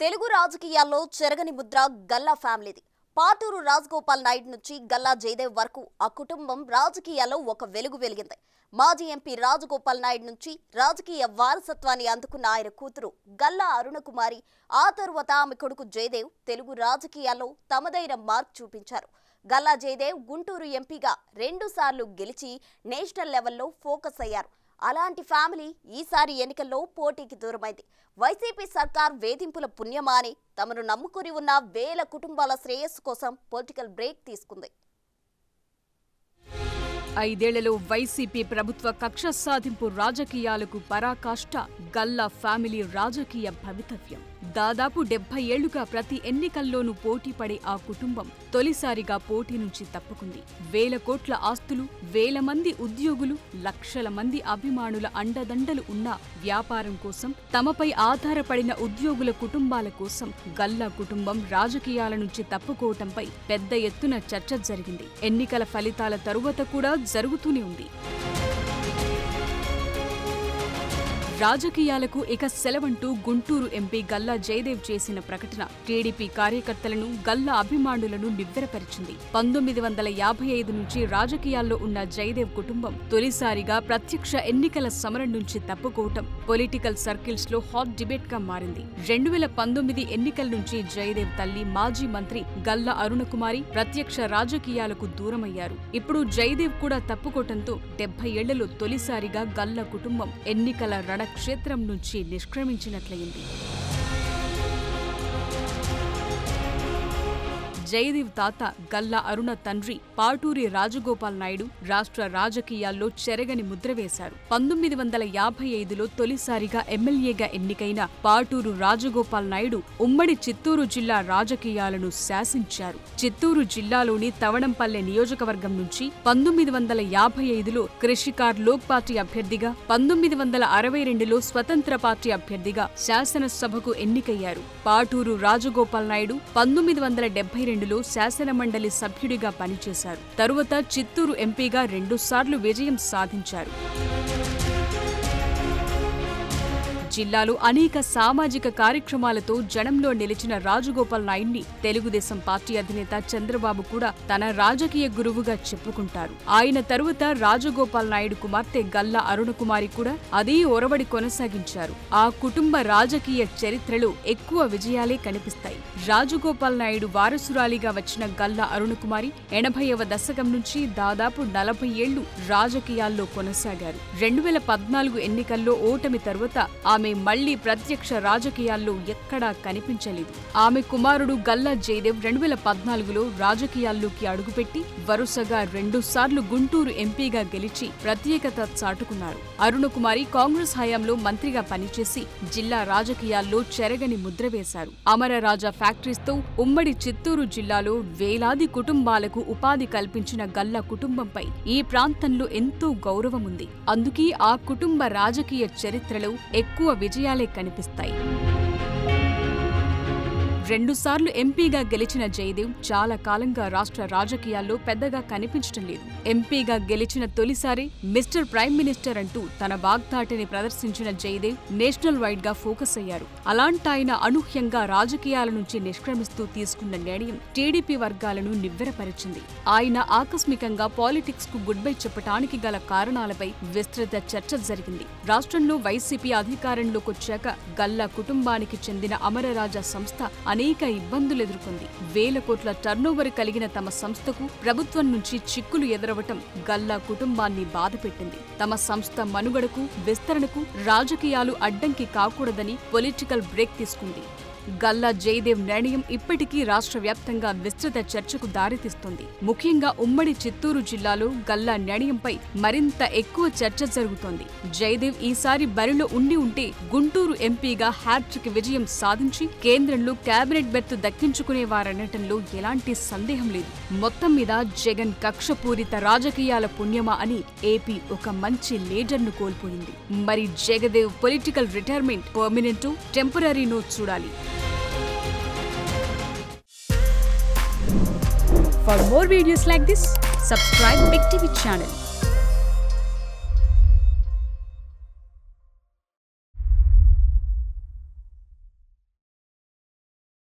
తెలుగు రాజకీయాల్లో చెరగని ముద్ర గల్లా ఫ్యామిలీది. పాటూరు రాజగోపాల్ నాయుడు నుంచి గల్లా జయదేవ్ వరకు ఆ కుటుంబం రాజకీయాల్లో ఒక వెలుగు వెలిగింది. మాజీ ఎంపీ రాజగోపాల్ నాయుడు నుంచి రాజకీయ వారసత్వాన్ని అందుకున్న ఆయన కూతురు గల్లా అరుణకుమారి, ఆ తరువాత ఆమె కొడుకు జయదేవ్ తెలుగు రాజకీయాల్లో తమదైన మార్క్ చూపించారు. గల్లా జయదేవ్ గుంటూరు ఎంపీగా 2 సార్లు గెలిచి నేషనల్ లెవెల్లో ఫోకస్ అయ్యారు. అలాంటి ఫ్యామిలీ ఈసారి ఎన్నికల్లో పోటీకి దూరమైంది. వైసీపీ సర్కార్ వేధింపుల పుణ్యమా అని తమను నమ్ముకుని ఉన్న వేల కుటుంబాల శ్రేయస్సు కోసం పొలిటికల్ బ్రేక్ తీసుకుంది. 5 ఏళ్లలో వైసీపీ ప్రభుత్వ కక్ష సాధింపు రాజకీయాలకు పరాకాష్ట గల్లా ఫ్యామిలీ రాజకీయ భవితవ్యం. దాదాపు 70 ఏళ్లుగా ప్రతి ఎన్నికల్లోనూ పోటీ పడే ఆ కుటుంబం తొలిసారిగా పోటీ నుంచి తప్పుకుంది. వేల కోట్ల ఆస్తులు, వేల మంది ఉద్యోగులు, లక్షల మంది అభిమానుల అండదండలు ఉన్న వ్యాపారం కోసం, తమపై ఆధారపడిన ఉద్యోగుల కుటుంబాల కోసం గల్లా కుటుంబం రాజకీయాల నుంచి తప్పుకోవటంపై పెద్ద ఎత్తున చర్చ జరిగింది. ఎన్నికల ఫలితాల తరువాత కూడా జరుగుతూనే ఉంది. రాజకీయాలకు ఇక సెలవంటూ గుంటూరు ఎంపీ గల్లా జయదేవ్ చేసిన ప్రకటన టీడీపీ కార్యకర్తలను, గల్లా అభిమానులను నివ్వెరపరిచింది. 1955 నుంచి రాజకీయాల్లో ఉన్న జయదేవ్ కుటుంబం తొలిసారిగా ప్రత్యక్ష ఎన్నికల సమరం నుంచి తప్పుకోవటం పొలిటికల్ సర్కిల్స్ లో హాట్ డిబేట్ గా మారింది. 2019 ఎన్నికల నుంచి జయదేవ్ తల్లి మాజీ మంత్రి గల్లా అరుణకుమారి ప్రత్యక్ష రాజకీయాలకు దూరమయ్యారు. ఇప్పుడు జయదేవ్ కూడా తప్పుకోవటంతో 70 ఏళ్లలో తొలిసారిగా గల్లా కుటుంబం ఎన్నికల క్షేత్రం నుంచి నిష్క్రమించినట్లయింది. జయదేవ్ తాత గల్లా అరుణ తండ్రి పాటూరి రాజగోపాల్ నాయుడు రాష్ట్ర రాజకీయాల్లో చెరగని ముద్ర వేశారు. 1955లో తొలిసారిగా ఎమ్మెల్యేగా ఎన్నికైన పాటూరు రాజగోపాల్ నాయుడు ఉమ్మడి చిత్తూరు జిల్లా రాజకీయాలను శాసించారు. చిత్తూరు జిల్లాలోని తవణంపల్లె నియోజకవర్గం నుంచి 1955లో కృషికార్ లోక్ పార్టీ అభ్యర్థిగా, 1962లో స్వతంత్ర పార్టీ అభ్యర్థిగా శాసనసభకు ఎన్నికయ్యారు. పాటూరు రాజగోపాల్ నాయుడు 1972లో శాసనమండలి సభ్యుడిగా పనిచేశారు. తరువాత చిత్తూరు ఎంపీగా 2 సార్లు విజయం సాధించారు. జిల్లాలో అనేక సామాజిక కార్యక్రమాలతో జనంలో నిలిచిన రాజగోపాల్ నాయుడిని తెలుగుదేశం పార్టీ అధినేత చంద్రబాబు కూడా తన రాజకీయ గురువుగా చెప్పుకుంటారు. ఆయన తరువాత రాజగోపాల్ నాయుడు కుమార్తె గల్లా అరుణకుమారి కూడా అదే ఒరవడి కొనసాగించారు. ఆ కుటుంబ రాజకీయ చరిత్రలో ఎక్కువ విజయాలే కనిపిస్తాయి. రాజగోపాల్ నాయుడు వారసురాలిగా వచ్చిన గల్లా అరుణకుమారి 80వ దశకం నుంచి దాదాపు 40 ఏళ్లు రాజకీయాల్లో కొనసాగారు. 2014 ఎన్నికల్లో ఓటమి తరువాత ఆమె మళ్లీ ప్రత్యక్ష రాజకీయాల్లో ఎక్కడా కనిపించలేదు. ఆమె కుమారుడు గల్లా జయదేవ్ 2014లో రాజకీయాల్లోకి అడుగుపెట్టి వరుసగా 2 సార్లు గుంటూరు ఎంపీగా గెలిచి ప్రత్యేకత చాటుకున్నారు. అరుణకుమారి కాంగ్రెస్ హయాంలో మంత్రిగా పనిచేసి జిల్లా రాజకీయాల్లో చెరగని ముద్ర వేశారు. అమరరాజా ఫ్యాక్టరీస్తో ఉమ్మడి చిత్తూరు జిల్లాలో వేలాది కుటుంబాలకు ఉపాధి కల్పించిన గల్లా కుటుంబంపై ఈ ప్రాంతంలో ఎంతో గౌరవముంది. అందుకే ఆ కుటుంబ రాజకీయ చరిత్రలో ఎక్కువ విజయాలే కనిపిస్తాయి. 2 సార్లు ఎంపీగా గెలిచిన జయదేవ్ చాలా కాలంగా రాష్ట్ర రాజకీయాల్లో పెద్దగా కనిపించడం లేదు. ఎంపీగా గెలిచిన తొలిసారి మిస్టర్ ప్రైమ్ మినిస్టర్ అంటూ తన వాగ్దాటిని ప్రదర్శించిన జయదేవ్ నేషనల్ వైడ్ గా ఫోకస్ అయ్యారు. అలాంటాయన అనూహ్యంగా రాజకీయాల నుంచి నిష్క్రమిస్తూ తీసుకున్న నిర్ణయం టీడీపీ వర్గాలను నివ్వెరపరిచింది. ఆయన ఆకస్మికంగా పాలిటిక్స్ కు గుడ్ బై చెప్పటానికి గల కారణాలపై విస్తృత చర్చ జరిగింది. రాష్ట్రంలో వైసీపీ అధికారంలోకొచ్చాక గల్లా కుటుంబానికి చెందిన అమరరాజా సంస్థ అనేక ఇబ్బందులు ఎదుర్కొంది. వేల కోట్ల టర్నోవర్ కలిగిన తమ సంస్థకు ప్రభుత్వం నుంచి చిక్కులు ఎదురవటం గల్లా కుటుంబాన్ని బాధపెట్టింది. తమ సంస్థ మనుగడకు, విస్తరణకు రాజకీయాలు అడ్డంకి కాకూడదని పొలిటికల్ బ్రేక్ తీసుకుంది. గల్లా జయదేవ్ నిర్ణయం ఇప్పటికీ రాష్ట్ర వ్యాప్తంగా విస్తృత చర్చకు దారితీస్తోంది. ముఖ్యంగా ఉమ్మడి చిత్తూరు జిల్లాలో గల్లా నిర్ణయంపై మరింత ఎక్కువ చర్చ జరుగుతోంది. జయదేవ్ ఈసారి బరిలో ఉండి గుంటూరు ఎంపీగా హ్యాట్రిక్ విజయం సాధించి కేంద్రంలో కేబినెట్ బెర్త్ దక్కించుకునేవారనటంలో ఎలాంటి సందేహం లేదు. మొత్తం మీద జగన్ కక్షపూరిత రాజకీయాల పుణ్యమా అని ఏపీ ఒక మంచి లీడర్ను కోల్పోయింది. మరి జగదేవ్ పొలిటికల్ రిటైర్మెంట్ పర్మనెంటో, టెంపరరీనో చూడాలి. For more videos like this, subscribe Big TV channel.